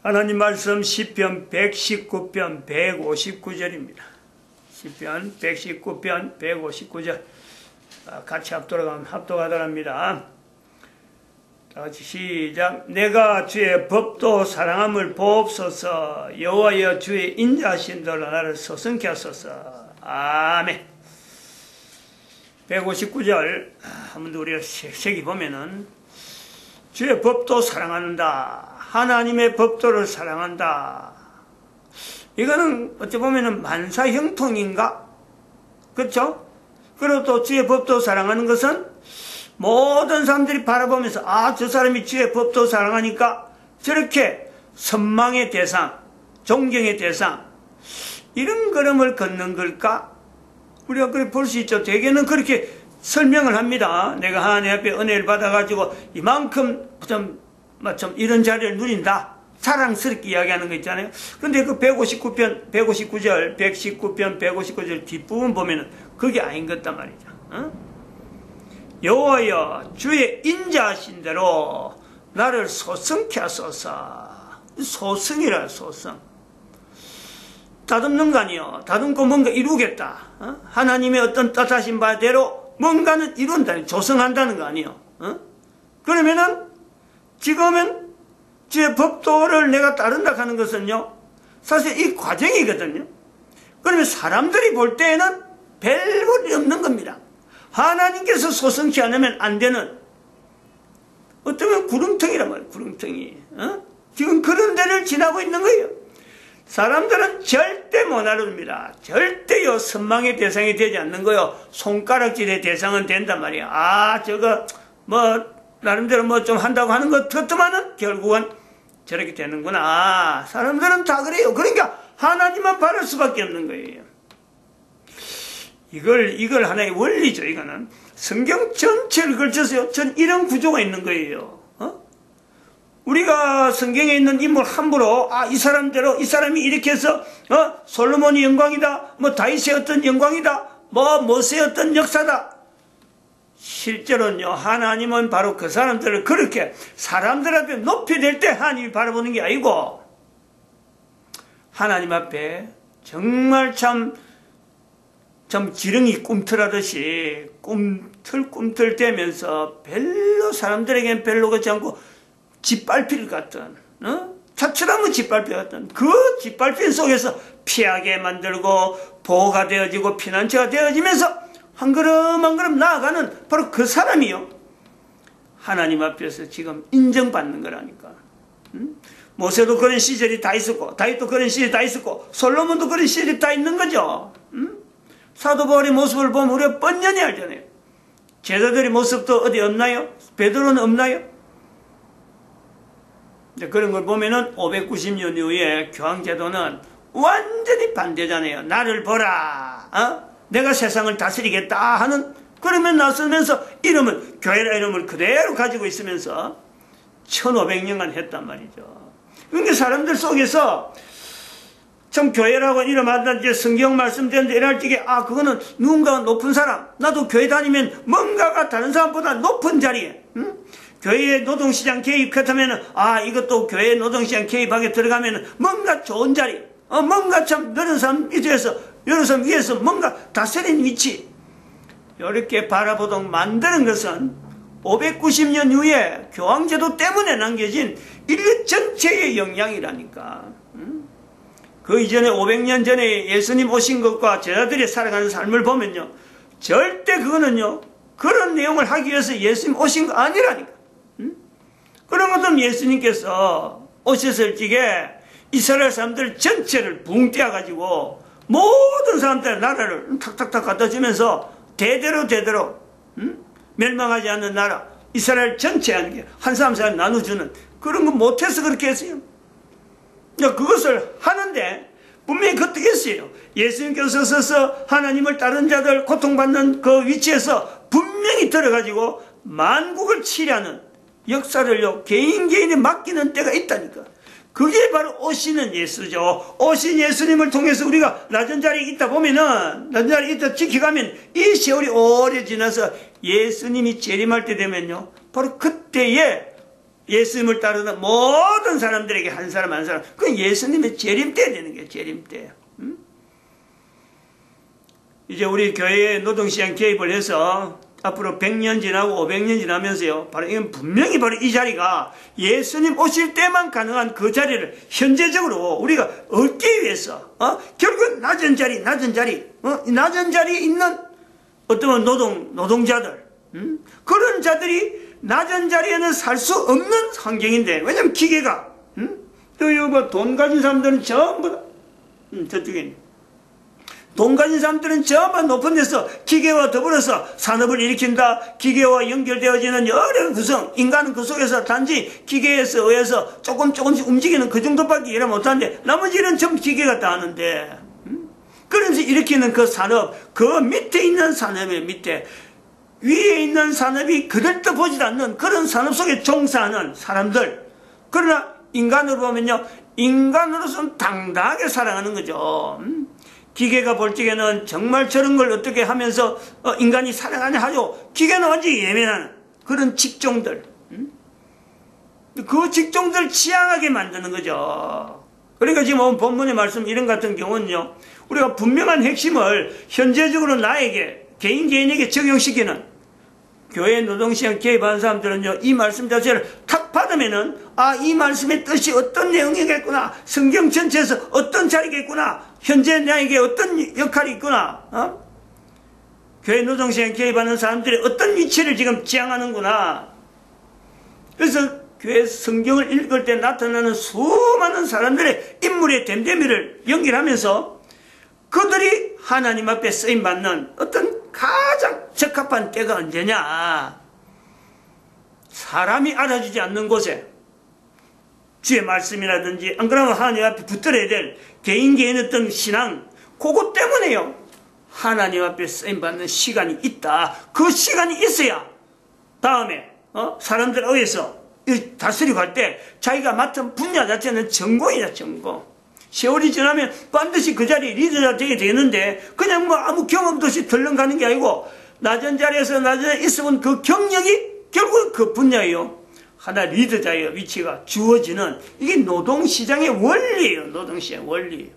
하나님 말씀 시편 119편 159절입니다. 시편 119편 159절 같이 합독하더랍니다. 다같이 시작. 내가 주의 법도 사랑함을 보옵소서. 여호와여 주의 인자하신 대로 나를 서성케 하소서. 아멘. 159절 한번 더 우리가 색이 보면은 주의 법도 사랑한다. 하나님의 법도를 사랑한다. 이거는 어찌 보면은 만사형통인가? 그렇죠? 그리고 또 주의 법도 사랑하는 것은 모든 사람들이 바라보면서 저 사람이 주의 법도 사랑하니까 저렇게 선망의 대상, 존경의 대상 이런 걸음을 걷는 걸까? 우리가 그렇게 볼 수 있죠. 대개는 그렇게 설명을 합니다. 내가 하나님 앞에 은혜를 받아가지고 이만큼 좀 이런 자리를 누린다. 자랑스럽게 이야기하는 거 있잖아요. 근데 그 159편, 159절 뒷부분 보면은 그게 아닌 것 같단 말이죠. 여호와여 주의 인자하신 대로 나를 소성케 하소서. 소성이라 소성. 다듬는 거 아니요. 다듬고 뭔가 이루겠다. 하나님의 어떤 뜻하신 바대로 뭔가는 이룬다. 조성한다는 거 아니요. 그러면은 지금은 주의 법도를 내가 따른다 하는 것은요, 사실 이 과정이거든요. 그러면 사람들이 볼 때에는 별볼이 없는 겁니다. 하나님께서 소성케 안 하면 안 되는, 어쩌면 구름텅이란 말이에요, 구름텅이. 지금 그런 데를 지나고 있는 거예요. 사람들은 절대 못 알아줍니다. 절대요, 선망의 대상이 되지 않는 거요. 손가락질의 대상은 된단 말이에요. 저거, 나름대로 좀 한다고 하는 것 같지만은 결국은 저렇게 되는구나. 사람들은 다 그래요. 그러니까 하나님만 바랄 수밖에 없는 거예요. 이걸 하나의 원리죠. 이거는 성경 전체를 걸쳐서요. 전 이런 구조가 있는 거예요. 우리가 성경에 있는 인물 함부로 이 사람대로 이 사람이 이렇게 해서 솔로몬이 영광이다. 다윗의 어떤 영광이다. 모세의 어떤 역사다. 실제로는요, 하나님은 바로 그 사람들을 그렇게 사람들 앞에 높여낼 때 하나님이 바라보는 게 아니고, 하나님 앞에 정말 참 지렁이 꿈틀하듯이 꿈틀대면서 별로 사람들에겐 별로 같지 않고 짓밟힐 같은, 차출하면 짓밟힐 같은 그 짓밟힘 속에서 피하게 만들고 보호가 되어지고 피난처가 되어지면서 한 걸음 한 걸음 나아가는 바로 그 사람이요. 하나님 앞에서 지금 인정받는 거라니까. 모세도 그런 시절이 다 있었고, 다윗도 그런 시절이 다 있었고, 솔로몬도 그런 시절이 다 있는 거죠. 사도 바울의 모습을 보면 우리가 뻔연히 알잖아요. 제자들의 모습도 어디 없나요? 베드로는 없나요? 그런 걸 보면은 590년 이후에 교황제도는 완전히 반대잖아요. 나를 보라. 내가 세상을 다스리겠다 하는, 그러면 나서면서 교회라 이름을 그대로 가지고 있으면서 1500년간 했단 말이죠. 그러니까 사람들 속에서 참 교회라고 이름 한다, 이제 성경 말씀되는데 이럴 적에 그거는 누군가 높은 사람, 나도 교회 다니면 뭔가가 다른 사람보다 높은 자리에, 교회의 노동시장 개입하면은 이것도 교회의 노동시장 개입하게 들어가면은 뭔가 좋은 자리, 뭔가 참 너른 사람 위에서 여러 사람 위에서 뭔가 다스리는 위치, 이렇게 바라보도록 만드는 것은 590년 이후에 교황제도 때문에 남겨진 인류 전체의 영향이라니까. 그 이전에 500년 전에 예수님 오신 것과 제자들이 살아가는 삶을 보면요, 절대 그거는요, 그런 내용을 하기 위해서 예수님 오신 거 아니라니까. 그런 것은 예수님께서 오셨을 적에 이스라엘 사람들 전체를 붕 떼어가지고 모든 사람들의 나라를 탁탁탁 갖다 주면서 대대로 멸망하지 않는 나라, 이스라엘 전체 한 사람 나눠주는 그런 거 못해서 그렇게 했어요. 그것을 하는데 분명히 그것도 있어요. 예수님께서 서서 하나님을 따른 자들 고통받는 그 위치에서 분명히 들어가지고 만국을 치료하는 역사를요, 개인에 맡기는 때가 있다니까. 그게 바로 오시는 예수죠. 오신 예수님을 통해서 우리가 낮은 자리에 있다 보면은, 낮은 자리에 있다 지켜가면 이 세월이 오래 지나서 예수님이 재림할 때 되면요, 바로 그때에 예수님을 따르는 모든 사람들에게 한 사람 한 사람, 그건 예수님의 재림때 되는 거예요. 재림때. 이제 우리 교회에 노동시장 개입을 해서 앞으로 100년 지나고 500년 지나면서요, 바로 이건 분명히 바로 이 자리가 예수님 오실 때만 가능한 그 자리를 현재적으로 우리가 얻기 위해서, 결국은 낮은 자리, 낮은 자리에 있는 어떤 노동자들, 그런 자들이 낮은 자리에는 살 수 없는 환경인데, 왜냐면 기계가, 또 이거 돈 가진 사람들은 전부 다, 저쪽에 있는. 돈 가진 사람들은 전부 높은 데서 기계와 더불어서 산업을 일으킨다. 기계와 연결되어지는 여러 구성, 인간은 그 속에서 단지 기계에서 의해서 조금씩 움직이는 그 정도밖에 일을 못하는데 나머지는 전부 기계가 다 하는데, 그러면서 일으키는 그 산업, 그 밑에 있는 산업의 밑에 위에 있는 산업이 그들도 보지도 않는 그런 산업 속에 종사하는 사람들. 그러나 인간으로 보면요, 인간으로서는 당당하게 살아가는 거죠. 기계가 볼 적에는 정말 저런 걸 어떻게 하면서 인간이 살아가냐 하죠. 기계는 완전히 예민한 그런 직종들, 그 직종들 지향하게 만드는 거죠. 그러니까 지금 본문의 말씀 이런 같은 경우는요, 우리가 분명한 핵심을 현재적으로 나에게, 개인에게 적용시키는, 교회 노동시장 개입하는 사람들은요, 이 말씀 자체를 탁 받으면은, 이 말씀의 뜻이 어떤 내용이겠구나, 성경 전체에서 어떤 자리겠구나, 현재 나에게 어떤 역할이 있구나, 교회 노동시장 개입하는 사람들이 어떤 위치를 지금 지향하는구나. 그래서 교회 성경을 읽을 때 나타나는 수많은 사람들의 인물의 됨됨이를 연결하면서 그들이 하나님 앞에 쓰임받는 어떤 가장 적합한 때가 언제냐. 사람이 알아주지 않는 곳에 주의 말씀이라든지 안 그러면 하나님 앞에 붙들어야 될 개인 어떤 신앙, 그것 때문에요, 하나님 앞에 쓰임받는 시간이 있다. 그 시간이 있어야 다음에 사람들 의해서 다스리고 할 때 자기가 맡은 분야 자체는 전공이다. 전공. 세월이 지나면 반드시 그 자리에 리더가 되게 되는데, 그냥 뭐 아무 경험도 없이 덜렁가는 게 아니고 낮은 자리에서 낮은 자리에 있으면 그 경력이 결국 그 분야예요. 하나 리더자의 위치가 주어지는, 이게 노동시장의 원리예요. 노동시장 원리.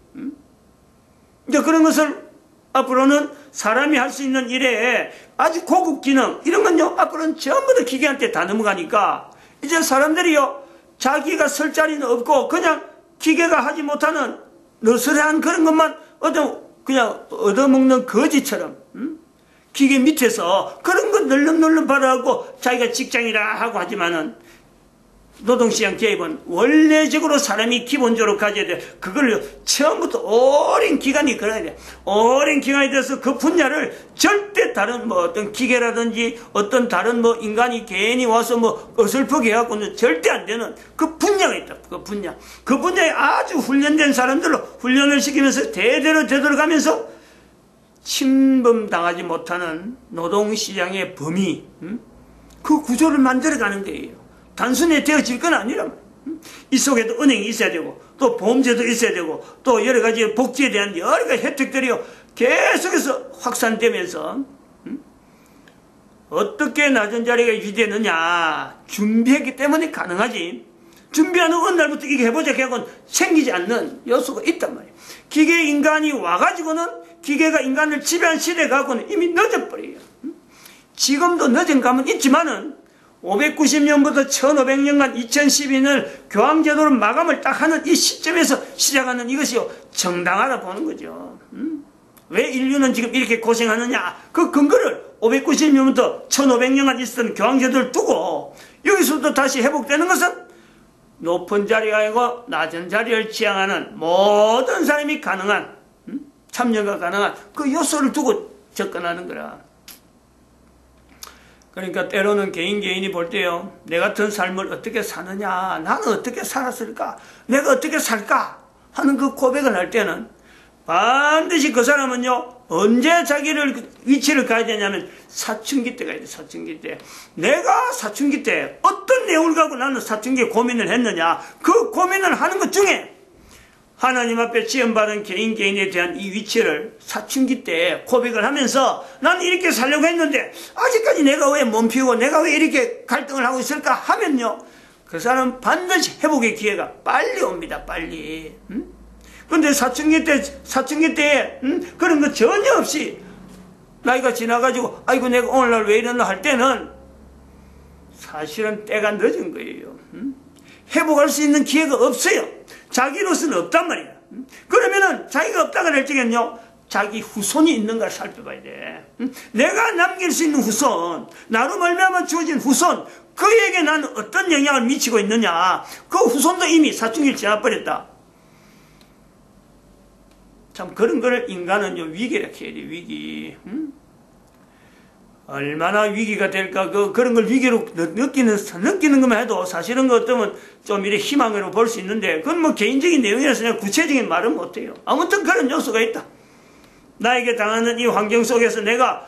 이제 그런 것을 앞으로는 사람이 할 수 있는 일에 아주 고급 기능, 이런 건요, 앞으로는 전부 다 기계한테 다 넘어가니까 이제 사람들이요, 자기가 설 자리는 없고 그냥 기계가 하지 못하는 너스레한 그런 것만 그냥 얻어먹는 거지처럼, 기계 밑에서 그런 거 널름널름 받아갖고 자기가 직장이라 하고 하지만은, 노동시장 개입은 원래적으로 사람이 기본적으로 가져야 돼. 그걸 처음부터 오랜 기간이 걸어야 돼. 오랜 기간이 돼서 그 분야를 절대 다른 어떤 기계라든지 어떤 다른 인간이 개인이 와서 어설프게 해갖고는 절대 안 되는 그 분야가 있다. 그 분야에 아주 훈련된 사람들로 훈련을 시키면서 대대로 되돌아가면서 침범당하지 못하는 노동시장의 범위, 그 구조를 만들어가는 거예요. 단순히 되어질 건 아니란 말이에요. 이 속에도 은행이 있어야 되고, 또 보험제도 있어야 되고, 또 여러 가지 복지에 대한 여러 가지 혜택들이 계속해서 확산되면서, 어떻게 낮은 자리가 유지되느냐, 준비했기 때문에 가능하지. 준비하는 어느 날부터 이게 해보자 해고는 생기지 않는 요소가 있단 말이에요. 기계 인간이 와가지고는, 기계가 인간을 지배한 시대 가고는 이미 늦어버려요. 지금도 늦은 감은 있지만은 590년부터 1500년간 2012년 교황제도로 마감을 딱 하는 이 시점에서 시작하는 이것이요, 정당하다 보는 거죠. 왜 인류는 지금 이렇게 고생하느냐, 그 근거를 590년부터 1500년간 있었던 교황제도를 두고 여기서부터 다시 회복되는 것은 높은 자리가 아니고 낮은 자리를 지향하는 모든 사람이 가능한, 참여가 가능한 그 요소를 두고 접근하는 거라. 그러니까 때로는 개인이 볼 때요, 내 같은 삶을 어떻게 사느냐, 나는 어떻게 살았을까, 내가 어떻게 살까 하는 그 고백을 할 때는 반드시 그 사람은요, 언제 자기를 위치를 가야 되냐면 사춘기 때 가야 돼. 사춘기 때 내가 사춘기 때 어떤 내용을 갖고 나는 사춘기에 고민을 했느냐, 그 고민을 하는 것 중에 하나님 앞에 지원받은 개인에 대한 이 위치를 사춘기 때 고백을 하면서, 나는 이렇게 살려고 했는데 아직까지 내가 왜 몸 피우고 내가 왜 이렇게 갈등을 하고 있을까 하면요, 그 사람은 반드시 회복의 기회가 빨리 옵니다. 빨리. 근데 사춘기 때에 그런 거 전혀 없이 나이가 지나가지고 아이고 내가 오늘날 왜 이러나 할 때는 사실은 때가 늦은 거예요. 회복할 수 있는 기회가 없어요. 자기로서는 없단 말이야. 그러면은 자기가 없다 그럴 적엔요, 자기 후손이 있는가 살펴봐야 돼. 내가 남길 수 있는 후손, 나로 말미암아 주어진 후손, 그에게 나는 어떤 영향을 미치고 있느냐. 그 후손도 이미 사춘기를 지나버렸다. 참 그런 거를 인간은 위기라 해야 돼. 위기. 얼마나 위기가 될까. 그런 걸 위기로 느끼는 것만 해도 사실은 그 어쩌면 좀 이래 희망으로 볼 수 있는데, 그건 뭐 개인적인 내용이라서 그냥 구체적인 말은 못해요. 아무튼 그런 요소가 있다. 나에게 당하는 이 환경 속에서 내가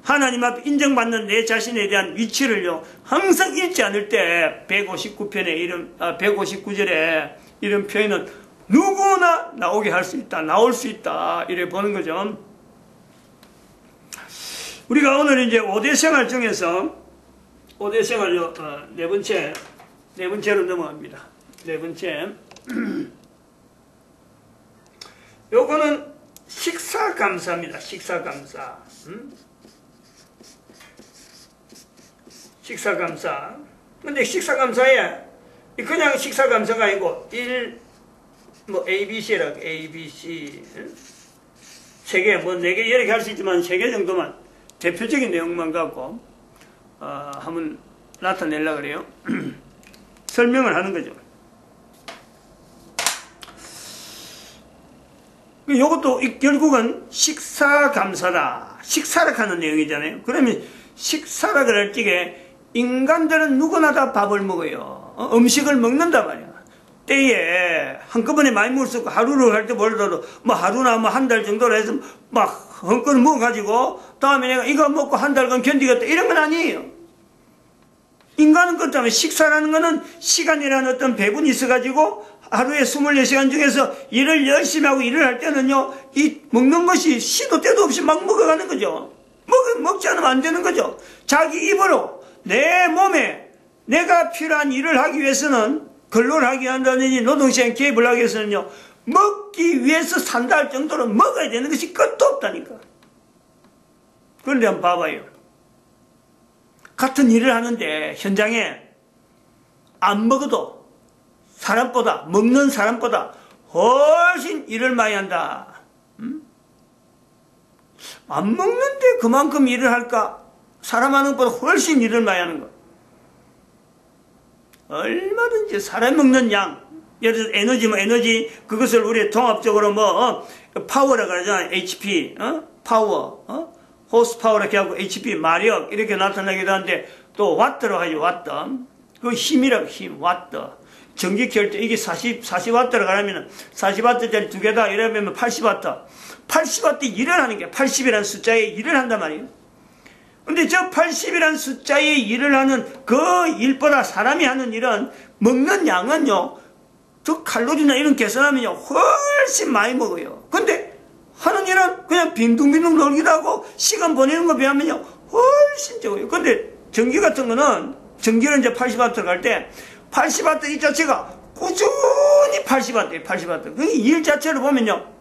하나님 앞에 인정받는 내 자신에 대한 위치를요, 항상 잃지 않을 때 159절에 이런 표현은 누구나 나오게 할 수 있다, 나올 수 있다, 이래 보는 거죠. 우리가 오늘 이제 5대 생활 중에서 5대 생활 네 번째로 넘어갑니다. 네 번째. 요거는 식사감사입니다. 식사감사. 식사감사. 근데 식사감사에 그냥 식사감사가 아니고 ABC라고, ABC. 3개, 4개 이렇게 할 수 있지만 3개 정도만 대표적인 내용만 갖고 한번 나타내려고 그래요. 설명을 하는 거죠. 이것도 결국은 식사감사다. 식사를 하는 내용이잖아요. 그러면 식사라 그럴 적에 인간들은 누구나 다 밥을 먹어요. 음식을 먹는단 말이야. 때에 한꺼번에 많이 먹을 수 없고, 하루를 할 때 몰라도 뭐 하루나 뭐 한 달 정도로 해서 막 한꺼번에 먹어가지고 다음에 내가 이거 먹고 한 달간 견디겠다 이런 건 아니에요. 인간은 그렇다면 식사라는 거는 시간이라는 어떤 배분이 있어가지고 하루에 24시간 중에서 일을 열심히 하고 일을 할 때는요, 이 먹는 것이 시도 때도 없이 막 먹어가는 거죠. 먹지 않으면 안 되는 거죠. 자기 입으로 내 몸에 내가 필요한 일을 하기 위해서는, 근로를 하기 한다든지 노동시간 개입을 하기 위해서는요, 먹기 위해서 산다 할 정도로 먹어야 되는 것이 끝도 없다니까. 그런데 한번 봐봐요. 같은 일을 하는데 현장에 안 먹어도 사람보다, 먹는 사람보다 훨씬 일을 많이 한다. 안 먹는데 그만큼 일을 할까? 사람 하는 것보다 훨씬 일을 많이 하는 것. 얼마든지 사람 먹는 양, 예를 들어서 에너지, 그것을 우리 종합적으로 파워라고 그러잖아요. HP, 파워, 호스 파워라 해갖고 HP, 마력, 이렇게 나타나기도 하는데, 또 와트로 하죠, 와트. 그 힘이라고, 힘, 와트. 전기 켤 때 이게 40와트로 가려면 40와트짜리 2개다 이러면 80와트. 80와트 일을 하는 게 80이라는 숫자에 일을 한단 말이에요. 근데 저 80이라는 숫자에 일을 하는 그 일보다 사람이 하는 일은 먹는 양은요, 저 칼로리나 이런 계산하면요, 훨씬 많이 먹어요. 근데 하는 일은 그냥 빈둥빈둥 놀기도 하고 시간 보내는 거 비하면요, 훨씬 적어요. 근데 전기 같은 거는, 전기는 이제 80와트 갈 때 80와트 이 자체가 꾸준히 80와트예요. 80와트. 그 일 자체를 보면요,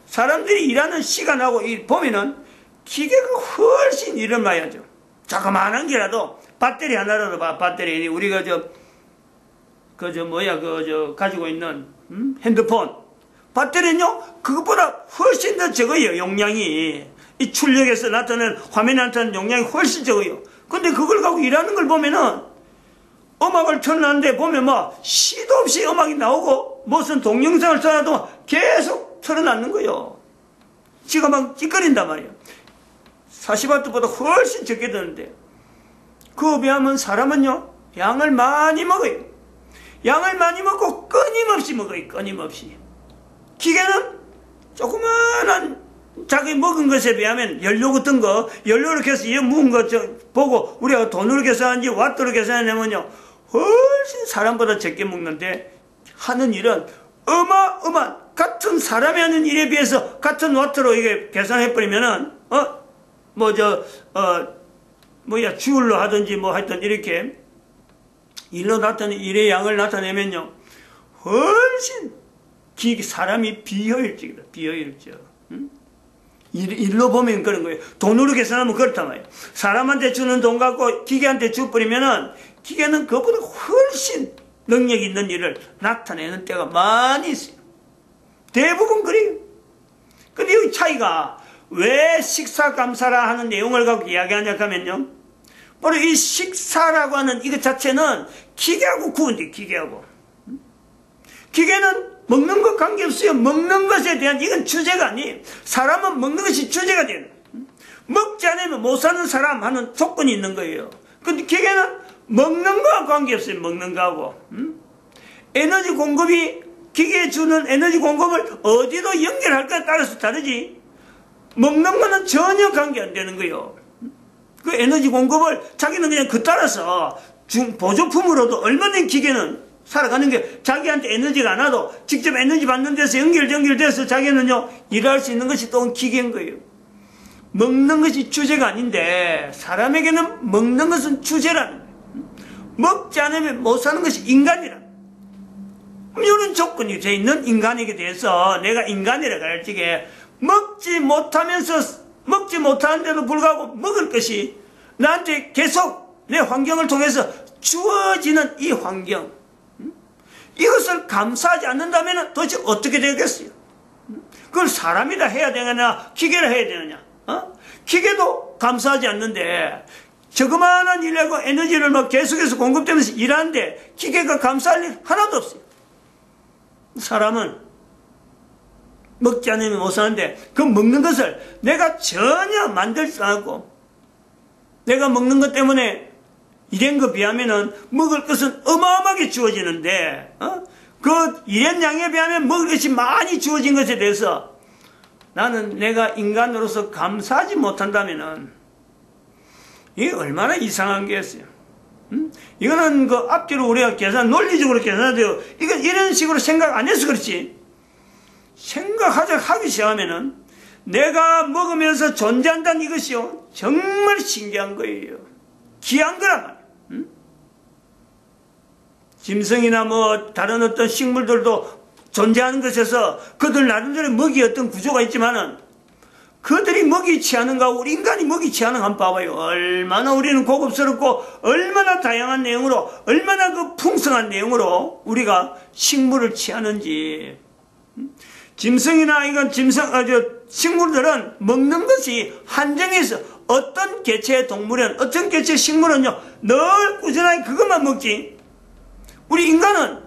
사람들이 일하는 시간하고 보면은 기계가 훨씬 일을 많이 하죠. 자그마한 게라도 배터리 하나라도 봐. 배터리 우리가 가지고 있는 핸드폰 배터리는요, 그것보다 훨씬 더 적어요. 용량이, 이 출력에서 나타나는, 화면에 나타나는 용량이 훨씬 적어요. 근데 그걸 갖고 일하는 걸 보면은 음악을 틀어놨는데 보면 시도 없이 음악이 나오고 무슨 동영상을 틀어놔도 계속 틀어놨는 거예요. 지가 막 찌꺼린단 말이에요. 40와트보다 훨씬 적게 드는데, 그거에 비하면 사람은요, 양을 많이 먹어요. 양을 많이 먹고 끊임없이 먹어요. 끊임없이. 기계는 조그마한 자기 먹은 것에 비하면 연료 같은 거, 연료로 계속 먹은 거 보고 우리가 돈으로 계산하는지 와트로 계산하냐면요, 훨씬 사람보다 적게 먹는데 하는 일은 어마어마한, 같은 사람이 하는 일에 비해서 같은 와트로 이게 계산해버리면은 주울로 하든지 하여튼 이렇게 일로 나타내는 일의 양을 나타내면요, 훨씬 사람이 비효율적이다. 비효율적. 일로 보면 그런 거예요. 돈으로 계산하면 그렇단 말이에요. 사람한테 주는 돈 갖고 기계한테 줘버리면은 기계는 그보다 훨씬 능력 있는 일을 나타내는 때가 많이 있어요. 대부분 그래요. 근데 여기 차이가 왜 식사감사라 하는 내용을 갖고 이야기하냐 하면요, 바로 이 식사라고 하는 이것 자체는 기계하고 구분돼요. 기계하고. 기계는 먹는 것 관계없어요. 먹는 것에 대한 이건 주제가 아니에요. 사람은 먹는 것이 주제가 돼요. 먹지 않으면 못 사는 사람 하는 조건이 있는 거예요. 근데 기계는 먹는 거와 관계없어요. 먹는 거하고. 에너지 공급이 기계에 주는 에너지 공급을 어디로 연결할까에 따라서 다르지, 먹는 거는 전혀 관계 안 되는 거예요. 그 에너지 공급을 자기는 그냥 그 따라서 보조품으로도 얼마나 기계는 살아가는 게, 자기한테 에너지가 안 와도 직접 에너지 받는 데서 연결돼서 자기는요 일할 수 있는 것이 또 기계인 거예요. 먹는 것이 주제가 아닌데 사람에게는 먹는 것은 주제라는 거예요. 먹지 않으면 못 사는 것이 인간이라. 이런 조건이 돼 있는 인간에게 대해서 내가 인간이라고 할 적에 먹지 못하는데도 불구하고 먹을 것이 나한테 계속 내 환경을 통해서 주어지는 이 환경, 이것을 감사하지 않는다면 도대체 어떻게 되겠어요? 그걸 사람이 다 해야 되느냐, 기계를 해야 되느냐? 기계도 감사하지 않는데 저그마한 일하고 에너지를 막 계속해서 공급되면서 일하는데 기계가 감사할 일 하나도 없어요. 사람은 먹지 않으면 못 사는데 그 먹는 것을 내가 전혀 만들지 않고 내가 먹는 것 때문에 일한 거 비하면은 먹을 것은 어마어마하게 주어지는데 그 일한 양에 비하면 먹을 것이 많이 주어진 것에 대해서 나는 내가 인간으로서 감사하지 못한다면은 이게 얼마나 이상한 게였어요. 이거는 그 앞뒤로 우리가 논리적으로 계산해도 이건 이런 식으로 생각 안 해서 그렇지, 하기 시작하면은 내가 먹으면서 존재한다는 이것이요 정말 신기한 거예요. 귀한 거란 말이에요. 짐승이나 뭐 다른 어떤 식물들도 존재하는 것에서 그들 나름대로 먹이 어떤 구조가 있지만은 그들이 먹이 취하는 거하고 우리 인간이 먹이 취하는 거 한번 봐봐요. 얼마나 우리는 고급스럽고 얼마나 다양한 내용으로 얼마나 그 풍성한 내용으로 우리가 식물을 취하는지. 짐승이나 이건 식물들은 먹는 것이 한정해서 어떤 개체의 동물은 어떤 개체의 식물은요 늘 꾸준하게 그것만 먹지. 우리 인간은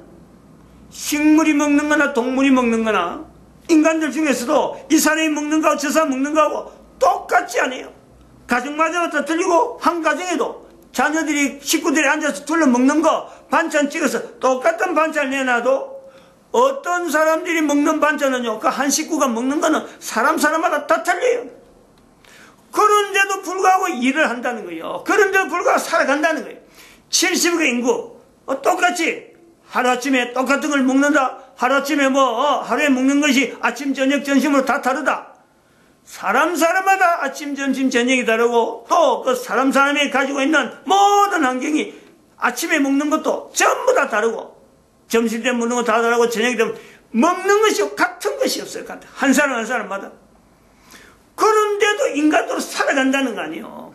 식물이 먹는 거나 동물이 먹는 거나 인간들 중에서도 이 사람이 먹는 거하고 저 사람 먹는 거하고 똑같지 않아요. 가정마다 다 틀리고 한 가정에도 자녀들이 식구들이 앉아서 둘러 먹는 거 반찬 찍어서 똑같은 반찬 내놔도 어떤 사람들이 먹는 반찬은요 그 한 식구가 먹는 거는 사람마다 다 틀려요. 그런데도 불구하고 일을 한다는 거예요. 그런데도 불구하고 살아간다는 거예요. 70억 인구 똑같이 하루아침에 똑같은 걸 먹는다. 하루아침에 하루에 먹는 것이 아침 저녁 점심으로 다 다르다. 사람마다 아침 점심 저녁이 다르고 또 그 사람이 가지고 있는 모든 환경이 아침에 먹는 것도 전부 다 다르고 점심 때 먹는 거 다 다르고 저녁 때 먹는 것이 같은 것이 없어요. 한 사람마다. 그런데도 인간으로 살아간다는 거 아니에요.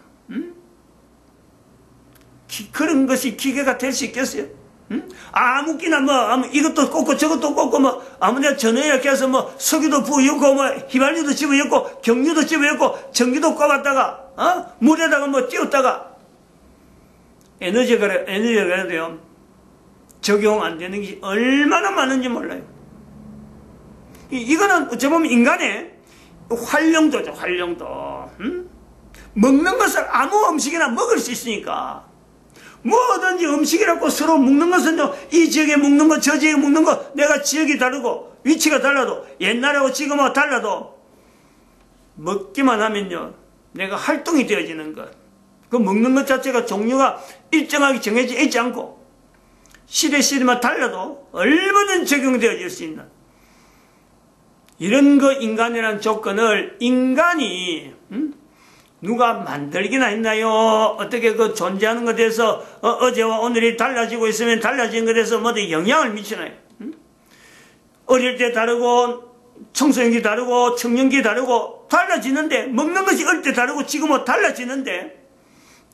그런 것이 기계가 될 수 있겠어요? 아무끼나 이것도 꽂고 저것도 꽂고 아무나 전화이렇게 해서 석유도 부어넣고 휘발유도 집어넣고 경유도 집어넣고 전기도 꼽았다가 물에다가 띄웠다가 에너지가 그래도요 적용 안 되는 게 얼마나 많은지 몰라요. 이거는 어찌 보면 인간의 활용도죠. 활용도. 먹는 것을 아무 음식이나 먹을 수 있으니까 뭐든지 음식이라고 서로 먹는 것은요 이 지역에 먹는 거 저 지역에 먹는 거 내가 지역이 다르고 위치가 달라도 옛날하고 지금하고 달라도 먹기만 하면요 내가 활동이 되어지는 것. 그 먹는 것 자체가 종류가 일정하게 정해져 있지 않고 시대만 달라도 얼마든 적용되어질 수 있는 이런 거 인간이라는 조건을 인간이 누가 만들기나 했나요? 어떻게 그 존재하는 것에 대해서 어제와 오늘이 달라지고 있으면 달라진 것에 대해서 뭐든 영향을 미치나요? 어릴 때 다르고 청소년기 다르고 청년기 다르고 달라지는데, 먹는 것이 어릴 때 다르고 지금은 달라지는데,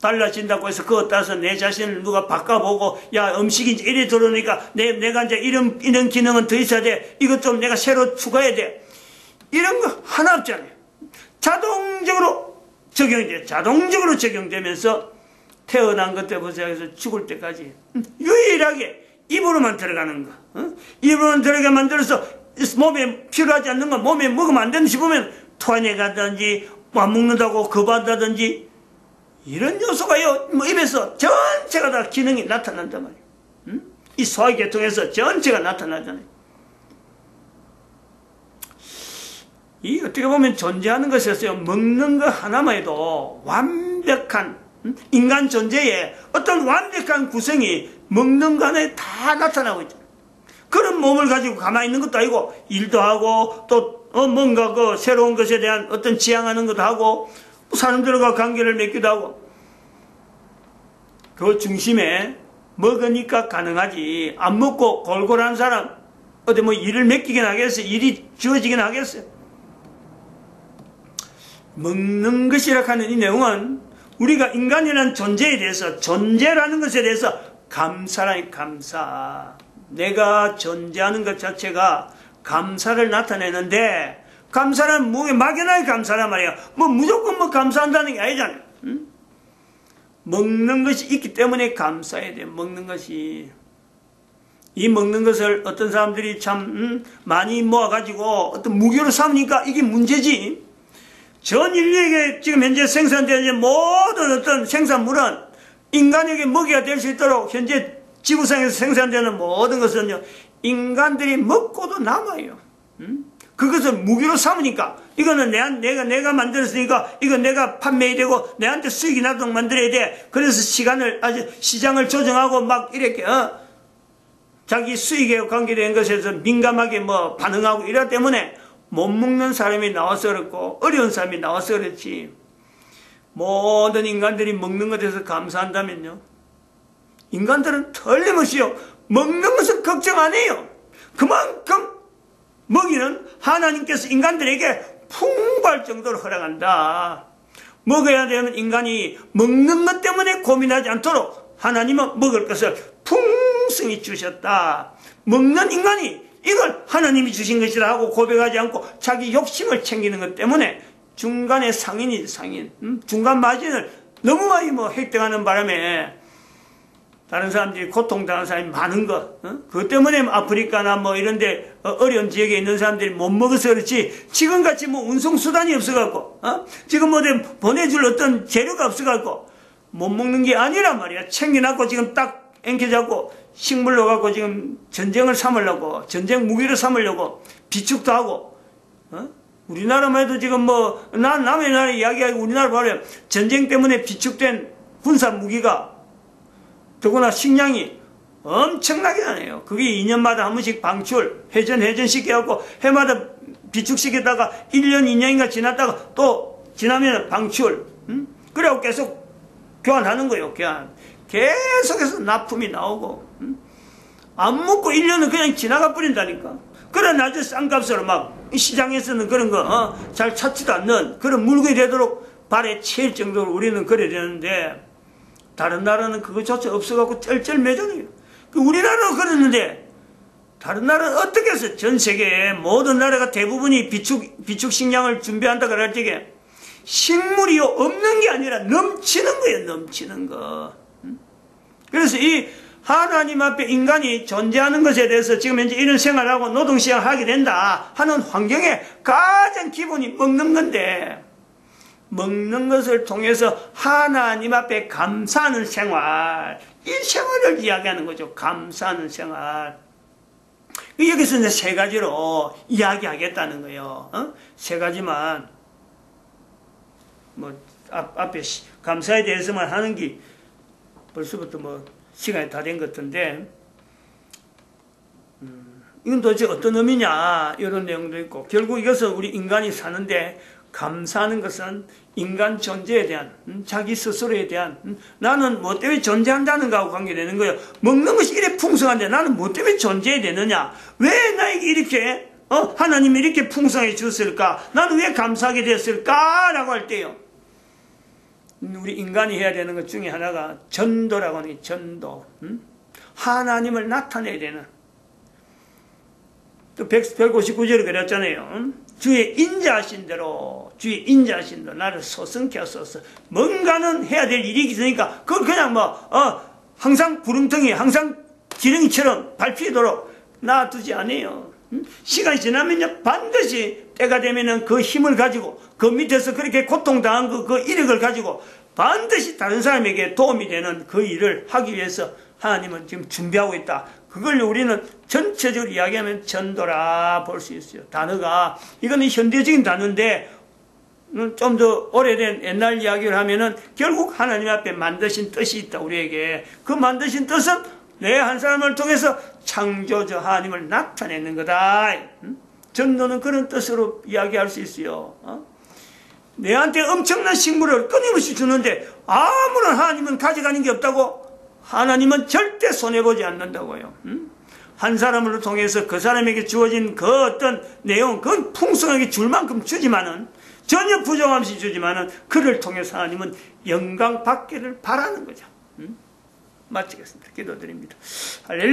달라진다고 해서 그것 따라서 내 자신을 누가 바꿔보고, 야, 음식이 이제 이래 들어오니까 내가 이제 이런 기능은 더 있어야 돼. 이것 좀 내가 새로 추가해야 돼. 이런 거 하나 없잖아요. 자동적으로 적용돼. 자동적으로 적용되면서 태어난 것 때부터 해서 죽을 때까지 유일하게 입으로만 들어가는 거. 입으로만 들어가게 만들어서 몸에 필요하지 않는 거 몸에 먹으면 안 되는 싶으면 토해내가든지 안 먹는다고 겁한다든지 이런 요소가요, 뭐 입에서 전체가 다 기능이 나타난단 말이에요. 이 소화계통에서 전체가 나타나잖아요. 이 어떻게 보면 존재하는 것에서요, 먹는 거 하나만 해도 완벽한 인간 존재의 어떤 완벽한 구성이 먹는 거 하나에 다 나타나고 있잖아요. 그런 몸을 가지고 가만히 있는 것도 아니고 일도 하고 또 뭔가 그 새로운 것에 대한 어떤 지향하는 것도 하고 사람들과 관계를 맺기도 하고, 그 중심에 먹으니까 가능하지, 안 먹고 골골한 사람 어디 뭐 일을 맡기긴 하겠어요? 일이 주어지긴 하겠어요? 먹는 것이라 하는 이 내용은 우리가 인간이라는 존재에 대해서, 존재라는 것에 대해서 감사라니, 감사. 내가 존재하는 것 자체가 감사를 나타내는데, 감사는 뭐 막연하게 감사란 말이야. 뭐 무조건 뭐 감사한다는 게 아니잖아요. 먹는 것이 있기 때문에 감사해야 돼. 먹는 것이. 이 먹는 것을 어떤 사람들이 참 많이 모아가지고 어떤 무기로 삼으니까 이게 문제지. 전 인류에게 지금 현재 생산되는 모든 어떤 생산물은 인간에게 먹이가 될 수 있도록 현재 지구상에서 생산되는 모든 것은요, 인간들이 먹고도 남아요. 그것을 무기로 삼으니까, 이거는 내가 만들었으니까 이건 내가 판매해야 되고 내한테 수익이 나도록 만들어야 돼. 그래서 시장을 조정하고 막 이렇게 자기 수익에 관계된 것에서 민감하게 뭐 반응하고 이러기 때문에 못 먹는 사람이 나와서 그렇고 어려운 사람이 나와서 그렇지. 모든 인간들이 먹는 것에 대해서 감사한다면요, 인간들은 틀림없이요, 먹는 것은 걱정 안 해요. 그만큼 먹이는 하나님께서 인간들에게 풍부할 정도로 허락한다. 먹어야 되는 인간이 먹는 것 때문에 고민하지 않도록 하나님은 먹을 것을 풍성히 주셨다. 먹는 인간이 이걸 하나님이 주신 것이라 하고 고백하지 않고 자기 욕심을 챙기는 것 때문에 중간에 상인이 중간 마진을 너무 많이 획득하는 바람에 다른 사람들이 고통당하는 사람이 많은 것, 그것 때문에 아프리카나 뭐 이런데 어려운 지역에 있는 사람들이 못 먹어서 그렇지, 지금같이 뭐 운송수단이 없어갖고, 지금 뭐 보내줄 어떤 재료가 없어갖고 못 먹는 게 아니란 말이야. 챙겨놨고 지금 딱 앵겨잡고 식물로 갖고 지금 전쟁을 삼으려고, 전쟁 무기로 삼으려고 비축도 하고, 우리나라만 해도 지금 뭐, 남의 나라 이야기하고 우리나라 봐요. 전쟁 때문에 비축된 군사 무기가 더구나 식량이 엄청나게 하네요. 그게 2년마다 한 번씩 방출, 회전시켜갖고 해마다 비축시켰다가 1년, 2년인가 지났다가 또 지나면 방출. 그래갖고 계속 교환하는 거예요. 교환. 계속해서 납품이 나오고. 안 먹고 1년은 그냥 지나가 버린다니까. 그래 나중에 싼값으로 막 시장에서는 그런 거 잘 찾지도 않는 그런 물건이 되도록 발에 채일 정도로 우리는 그래야 되는데, 다른 나라는 그것조차 없어갖고 쩔쩔매잖아요. 우리나라는 그랬는데 다른 나라는 어떻게 해서 전 세계의 모든 나라가 대부분이 비축 식량을 준비한다 그럴 적에 식물이요 없는 게 아니라 넘치는 거예요. 넘치는 거. 그래서 이 하나님 앞에 인간이 존재하는 것에 대해서 지금 현재 이런 생활하고 노동시장을 하게 된다 하는 환경에 가장 기본이 먹는 건데, 먹는 것을 통해서 하나님 앞에 감사하는 생활, 이 생활을 이야기하는 거죠. 감사하는 생활. 여기서 이제 세 가지로 이야기하겠다는 거예요. 세 가지만, 뭐, 앞에 감사에 대해서만 하는 게 벌써부터 뭐, 시간이 다 된 것 같은데, 이건 도대체 어떤 의미냐, 이런 내용도 있고, 결국 이것은 우리 인간이 사는데 감사하는 것은 인간 존재에 대한, 자기 스스로에 대한, 나는 뭐 때문에 존재한다는 거하고 관계되는 거예요. 먹는 것이 이렇게 풍성한데 나는 뭐 때문에 존재해야 되느냐? 왜 나에게 이렇게 하나님이 이렇게 풍성해 주셨을까? 나는 왜 감사하게 됐을까? 라고 할 때요, 우리 인간이 해야 되는 것 중에 하나가 전도라고 하는 게 전도. 하나님을 나타내야 되는. 또 159절에 그랬잖아요. 주의 인자하신 대로 나를 소성케 하소서. 뭔가는 해야 될 일이 있으니까 그걸 그냥 항상 구름텅이, 항상 기름처럼 밟히도록 놔두지 않아요. 시간이 지나면요, 반드시 때가 되면은 그 힘을 가지고, 그 밑에서 그렇게 고통당한 그 이력을 가지고 반드시 다른 사람에게 도움이 되는 그 일을 하기 위해서 하나님은 지금 준비하고 있다. 그걸 우리는 전체적으로 이야기하면 전도라 볼 수 있어요. 단어가, 이거는 현대적인 단어인데, 좀 더 오래된 옛날 이야기를 하면은 결국 하나님 앞에 만드신 뜻이 있다, 우리에게. 그 만드신 뜻은 내 한 사람을 통해서 창조주 하나님을 나타내는 거다. 전도는 그런 뜻으로 이야기할 수 있어요. 내한테 엄청난 식물을 끊임없이 주는데 아무런 하나님은 가져가는 게 없다고? 하나님은 절대 손해보지 않는다고요. 한 사람을 통해서 그 사람에게 주어진 그 어떤 내용, 그건 풍성하게 줄 만큼 주지만은, 전혀 부정함없이 주지만은, 그를 통해서 하나님은 영광 받기를 바라는 거죠. 마치겠습니다. 기도드립니다. 할렐루야.